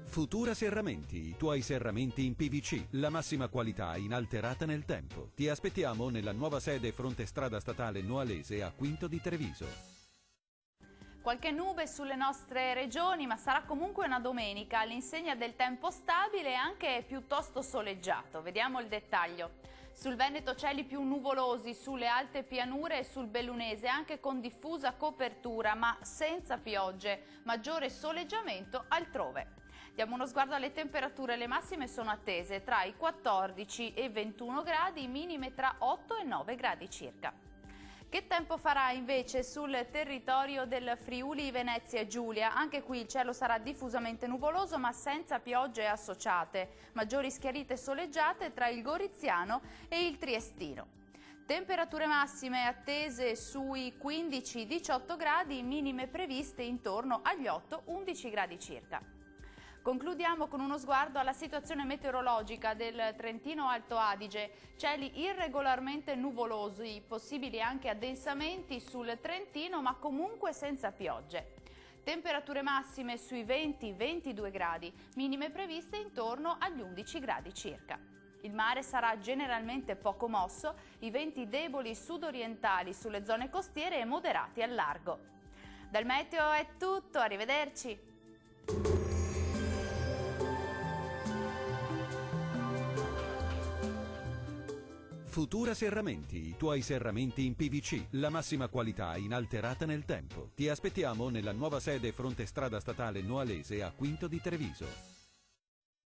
Futura Serramenti, i tuoi serramenti in PVC, la massima qualità inalterata nel tempo. Ti aspettiamo nella nuova sede fronte strada statale Noalese a Quinto di Treviso. Qualche nube sulle nostre regioni, ma sarà comunque una domenica all'insegna del tempo stabile e anche piuttosto soleggiato. Vediamo il dettaglio. Sul Veneto cieli più nuvolosi, sulle alte pianure e sul Bellunese, anche con diffusa copertura, ma senza piogge. Maggiore soleggiamento altrove. Diamo uno sguardo alle temperature, le massime sono attese tra i 14 e 21 gradi, minime tra 8 e 9 gradi circa. Che tempo farà invece sul territorio del Friuli Venezia Giulia? Anche qui il cielo sarà diffusamente nuvoloso ma senza piogge associate, maggiori schiarite soleggiate tra il Goriziano e il Triestino. Temperature massime attese sui 15-18 gradi, minime previste intorno agli 8-11 gradi circa. Concludiamo con uno sguardo alla situazione meteorologica del Trentino Alto Adige. Cieli irregolarmente nuvolosi, possibili anche addensamenti sul Trentino, ma comunque senza piogge. Temperature massime sui 20-22 gradi, minime previste intorno agli 11 gradi circa. Il mare sarà generalmente poco mosso, i venti deboli sudorientali sulle zone costiere e moderati al largo. Dal meteo è tutto, arrivederci! Futura Serramenti, i tuoi serramenti in PVC, la massima qualità inalterata nel tempo. Ti aspettiamo nella nuova sede fronte strada statale Noalese a Quinto di Treviso.